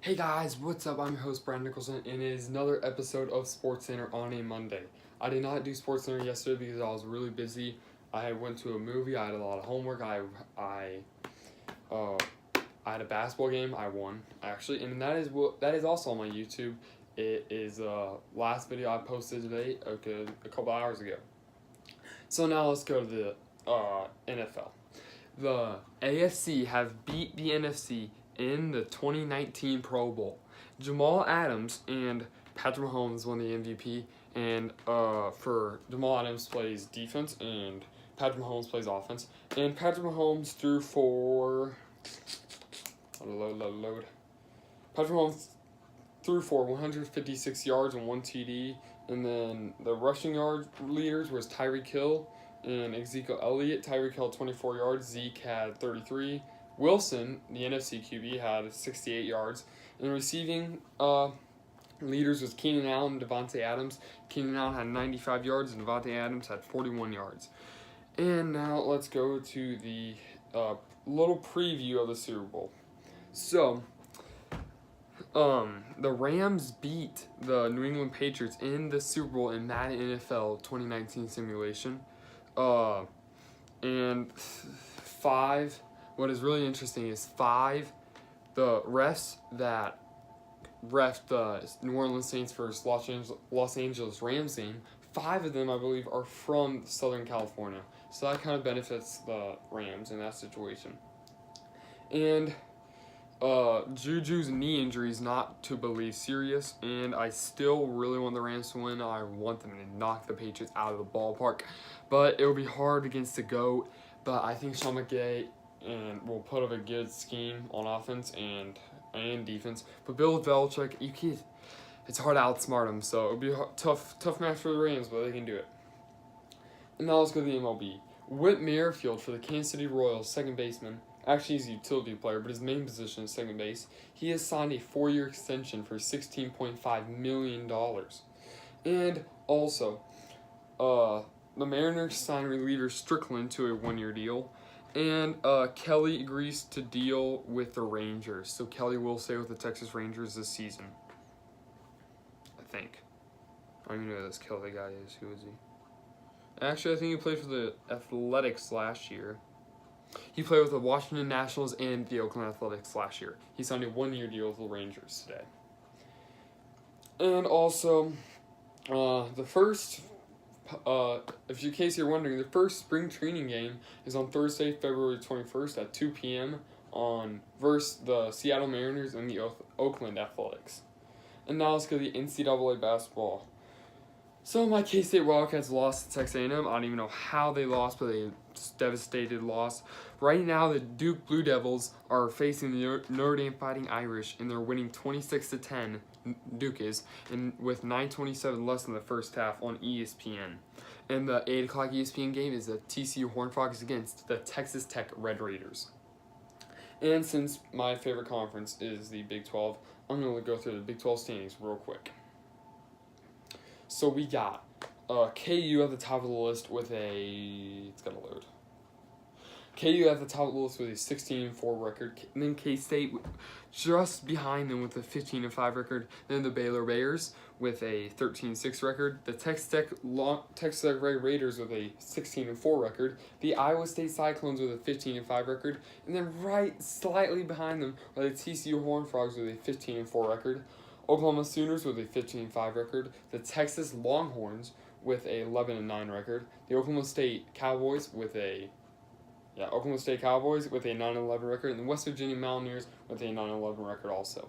Hey guys, what's up? I'm your host, Brian Nicholson, and it is another episode of SportCenter on a Monday. I did not do SportCenter yesterday because I was really busy. I went to a movie, I had a lot of homework, I had a basketball game, I won, actually, and that is also on my YouTube. It is last video I posted today, a couple hours ago. So now let's go to the NFL. The AFC have beat the NFC in the 2019 Pro Bowl. Jamal Adams and Patrick Mahomes won the MVP, and for Jamal Adams plays defense and Patrick Mahomes plays offense. And Patrick Mahomes threw for Patrick Mahomes threw for 156 yards and 1 TD, and then the rushing yard leaders was Tyreek Hill and Ezekiel Elliott. Tyreek Hill 24 yards, Zeke had 33. Wilson, the NFC QB, had 68 yards. And receiving leaders was Keenan Allen and Devontae Adams. Keenan Allen had 95 yards and Devontae Adams had 41 yards. And now let's go to the little preview of the Super Bowl. So, the Rams beat the New England Patriots in the Super Bowl in Madden NFL 2019 simulation. And what is really interesting is the refs that ref the New Orleans Saints versus Los Angeles Rams game, 5 of them, I believe, are from Southern California. So that kind of benefits the Rams in that situation. And Juju's knee injury is not to believe serious, and I still really want the Rams to win. I want them to knock the Patriots out of the ballpark, but it will be hard against the GOAT. But I think Sean McVay will put up a good scheme on offense and defense. But Bill Belichick, it's hard to outsmart him, so it'll be a tough match for the Rams, but they can do it. And now let's go to the MLB. Whit Merrifield for the Kansas City Royals, second baseman. Actually, he's a utility player, but his main position is second base. He has signed a 4-year extension for $16.5 million. And also, the Mariners signed reliever Strickland to a 1-year deal. And Kelly agrees to deal with the Rangers. So Kelly will stay with the Texas Rangers this season. I think. I don't even know who this Kelly guy is. Who is he? Actually, I think he played for the Athletics last year. He played with the Washington Nationals and the Oakland Athletics last year. He signed a 1-year deal with the Rangers today. And also, the first, in case you're wondering, the first spring training game is on Thursday, February 21st at 2 p.m. versus the Seattle Mariners and the Oakland Athletics. And now let's go to the NCAA basketball. So my K-State Wildcats lost to Texas A&M. I don't even know how they lost, but they devastated loss. Right now, the Duke Blue Devils are facing the Notre Dame Fighting Irish, and they're winning 26-10. Duke is, and with 9:27 less in the first half on ESPN. And the 8 o'clock ESPN game is the TCU Horned Frogs against the Texas Tech Red Raiders. And since my favorite conference is the Big 12, I'm going to go through the Big 12 standings real quick. So we got KU at the top of the list with it's got to load. KU at the top of the list with a 16-4 record, and then K-State just behind them with a 15-5 record. Then the Baylor Bears with a 13-6 record. The Texas Tech Raiders with a 16-4 record. The Iowa State Cyclones with a 15-5 record, and then right slightly behind them are the TCU Horned Frogs with a 15-4 record. Oklahoma Sooners with a 15-5 record. The Texas Longhorns with a 11-9 record. The Oklahoma State Cowboys with a 9-11 record, and the West Virginia Mountaineers with a 9-11 record also.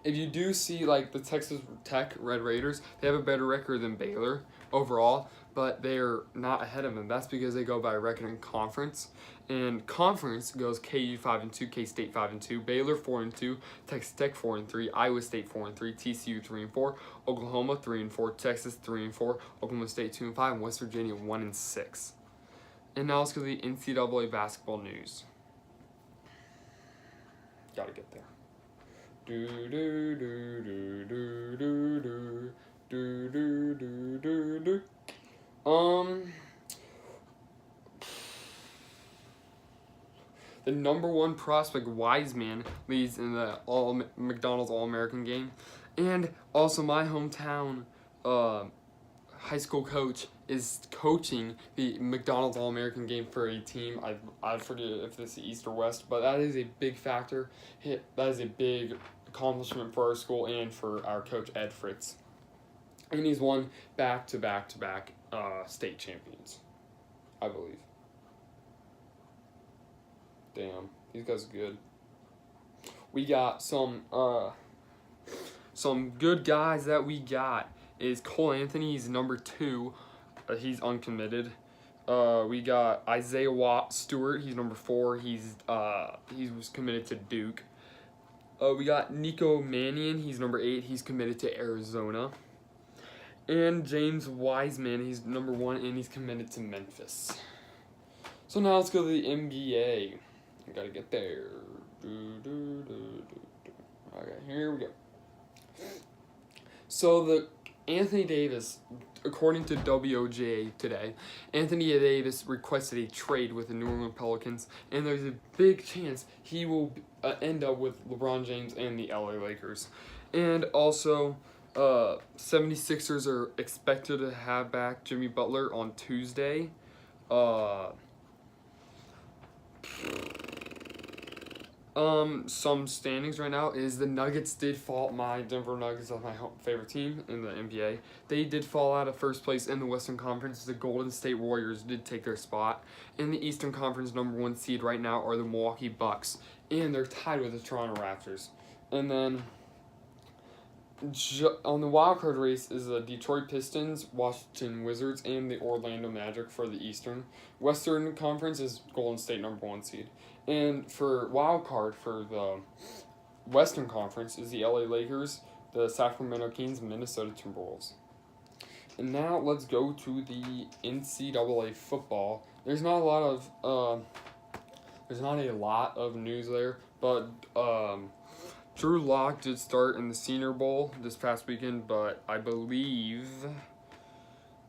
If you do see like the Texas Tech Red Raiders, they have a better record than Baylor overall, but they're not ahead of them. That's because they go by record in conference. And conference goes KU 5-2, K-State 5-2, Baylor 4-2, Texas Tech 4-3, Iowa State 4-3, TCU 3-4, Oklahoma 3-4, Texas 3-4, Oklahoma State 2-5, and West Virginia 1-6. And now let's go to the NCAA basketball news. Gotta get there. the number 1 prospect, Wiseman, leads in the McDonald's All-American game. And also my hometown high school coach is coaching the McDonald's All-American game for a team. I forget if this is East or West, but that is a big factor. That is a big accomplishment for our school and for our coach, Ed Fritz. And he's won back-to-back-to-back state champions, I believe. Damn, these guys are good. We got some good guys that we got is Cole Anthony. He's number 2. He's uncommitted. We got Isaiah Stewart. He's number 4. He was committed to Duke. We got Nico Mannion. He's number 8. He's committed to Arizona. And James Wiseman. He's number 1, and he's committed to Memphis. So now let's go to the NBA. I gotta get there. Okay, here we go. So the Anthony Davis, according to WOJ today, Anthony Davis requested a trade with the New Orleans Pelicans, and there's a big chance he will end up with LeBron James and the LA Lakers. And also, 76ers are expected to have back Jimmy Butler on Tuesday. Some standings right now is the Nuggets did fall. My Denver Nuggets are my favorite team in the NBA. They did fall out of first place in the Western Conference. The Golden State Warriors did take their spot. In the Eastern Conference, number 1 seed right now are the Milwaukee Bucks, and they're tied with the Toronto Raptors. And then on the wildcard race is the Detroit Pistons, Washington Wizards, and the Orlando Magic for the Eastern. Western Conference is Golden State, number 1 seed. And for wildcard for the Western Conference is the LA Lakers, the Sacramento Kings, and Minnesota Timberwolves. And now let's go to the NCAA football. There's not a lot of news there, but Drew Lock did start in the Senior Bowl this past weekend, but I believe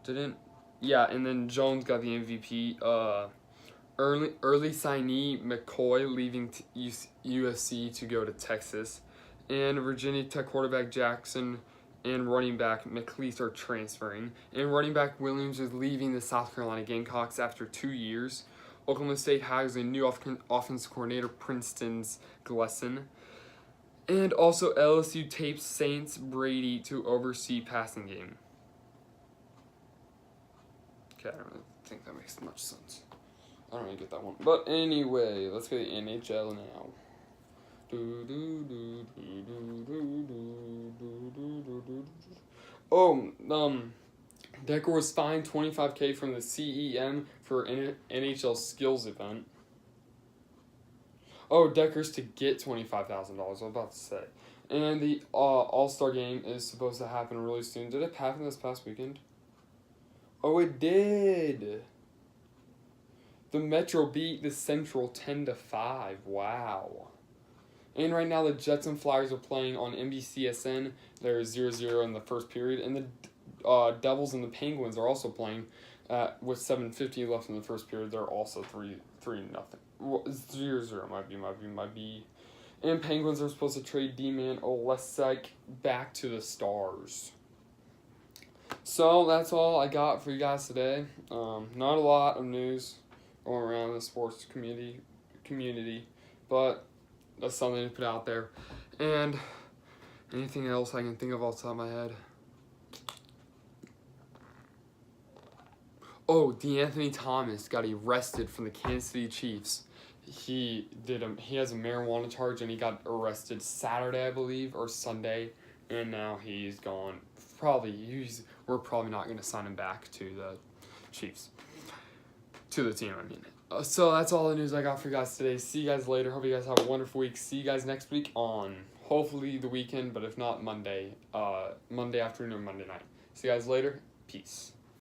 didn't. Yeah, and then Jones got the MVP. Early signee McCoy leaving USC to go to Texas, and Virginia Tech quarterback Jackson and running back McLeese are transferring, and running back Williams is leaving the South Carolina Gamecocks after 2 years. Oklahoma State hires a new offensive coordinator, Princeton's Glesson, and also LSU tapes Saints Brady to oversee passing game. Okay, I don't really think that makes much sense. I don't really get that one. But anyway, let's go to the NHL now. Decker was fined $25,000 from the CEM for NHL skills event. Decker's to get $25,000, I was about to say. And the All-Star game is supposed to happen really soon. Did it happen this past weekend? Oh, it did! The Metro beat the Central 10-5. Wow. And right now the Jets and Flyers are playing on NBCSN. They're 0-0 in the first period. And the Devils and the Penguins are also playing with 7:50 left in the first period. They're also 3-0. 0-0 might be. And Penguins are supposed to trade D-Man Olesek back to the Stars. So that's all I got for you guys today. Not a lot of news going around the sports community, but that's something to put out there. And anything else I can think of off the top of my head? DeAnthony Thomas got arrested from the Kansas City Chiefs. He has a marijuana charge, and he got arrested Saturday, I believe, or Sunday, and now he's gone. We're probably not going to sign him back to the Chiefs. To the team, I mean. So that's all the news I got for you guys today. See you guys later. Hope you guys have a wonderful week. See you guys next week on hopefully the weekend, but if not, Monday afternoon or Monday night. See you guys later. Peace.